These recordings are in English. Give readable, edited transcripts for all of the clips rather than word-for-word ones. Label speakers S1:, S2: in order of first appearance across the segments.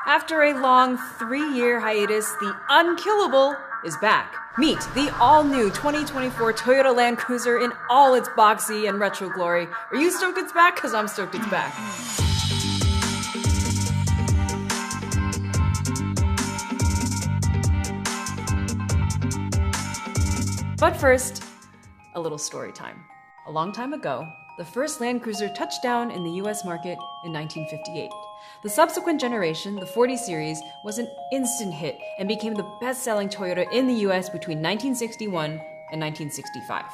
S1: After a long 3-year hiatus, the unkillable is back. Meet the all-new 2024 Toyota Land Cruiser in all its boxy and retro glory. Are you stoked it's back? Because I'm stoked it's back. But first, a little story time. A long time ago, the first Land Cruiser touched down in the US market in 1958. The subsequent generation, the 40 Series, was an instant hit and became the best-selling Toyota in the US between 1961 and 1965.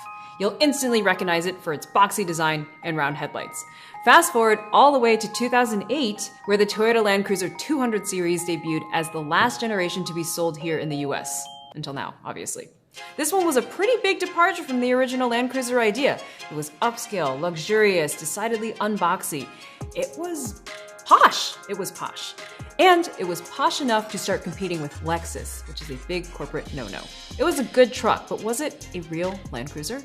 S1: You'll instantly recognize it for its boxy design and round headlights. Fast forward all the way to 2008, where the Toyota Land Cruiser 200 Series debuted as the last generation to be sold here in the US. Until now, obviously. This one was a pretty big departure from the original Land Cruiser idea. It was upscale, luxurious, decidedly unboxy. It was posh. It was posh. And it was posh enough to start competing with Lexus, which is a big corporate no-no. It was a good truck, but was it a real Land Cruiser?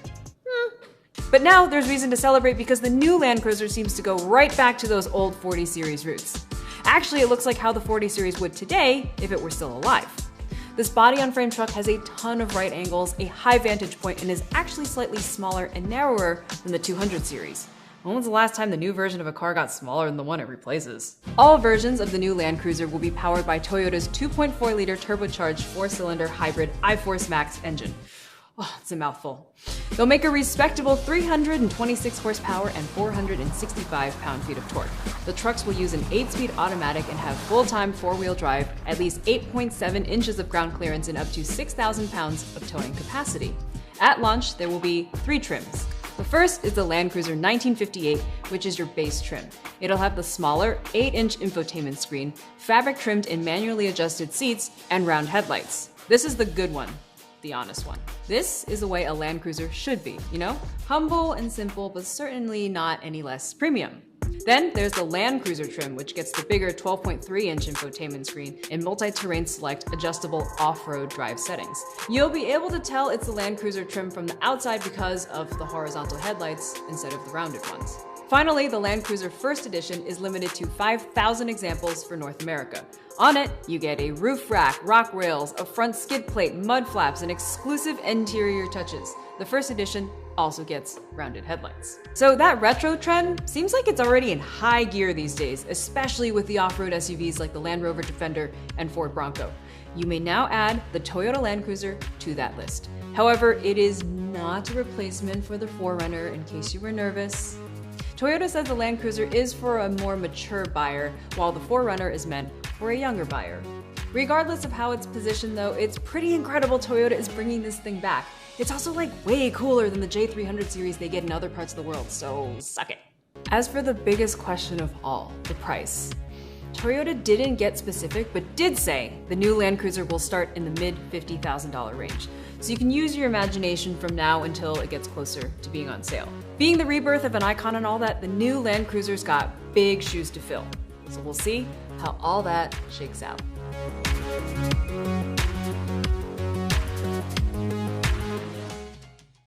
S1: But now there's reason to celebrate because the new Land Cruiser seems to go right back to those old 40 Series roots. Actually, it looks like how the 40 Series would today if it were still alive. This body-on-frame truck has a ton of right angles, a high vantage point, and is actually slightly smaller and narrower than the 200 Series. When was the last time the new version of a car got smaller than the one it replaces? All versions of the new Land Cruiser will be powered by Toyota's 2.4-liter turbocharged 4-cylinder hybrid iForce Max engine. Oh, it's a mouthful. They'll make a respectable 326 horsepower and 465 pound-feet of torque. The trucks will use an 8-speed automatic and have full-time 4-wheel drive, at least 8.7 inches of ground clearance, and up to 6,000 pounds of towing capacity. At launch, there will be 3 trims. The first is the Land Cruiser 1958, which is your base trim. It'll have the smaller 8-inch infotainment screen, fabric-trimmed and manually adjusted seats, and round headlights. This is the good one. The honest one. This is the way a Land Cruiser should be, you know? Humble and simple, but certainly not any less premium. Then there's the Land Cruiser trim, which gets the bigger 12.3-inch infotainment screen and multi-terrain select adjustable off-road drive settings. You'll be able to tell it's the Land Cruiser trim from the outside because of the horizontal headlights instead of the rounded ones. Finally, the Land Cruiser First Edition is limited to 5,000 examples for North America. On it, you get a roof rack, rock rails, a front skid plate, mud flaps, and exclusive interior touches. The First Edition also gets rounded headlights. So that retro trend seems like it's already in high gear these days, especially with the off-road SUVs like the Land Rover Defender and Ford Bronco. You may now add the Toyota Land Cruiser to that list. However, it is not a replacement for the 4Runner, in case you were nervous. Toyota says the Land Cruiser is for a more mature buyer, while the 4Runner is meant for a younger buyer. Regardless of how it's positioned though, it's pretty incredible Toyota is bringing this thing back. It's also like way cooler than the J300 series they get in other parts of the world, so suck it. As for the biggest question of all, the price. Toyota didn't get specific, but did say the new Land Cruiser will start in the mid $50,000 range. So you can use your imagination from now until it gets closer to being on sale. Being the rebirth of an icon and all that, the new Land Cruiser's got big shoes to fill. So we'll see how all that shakes out.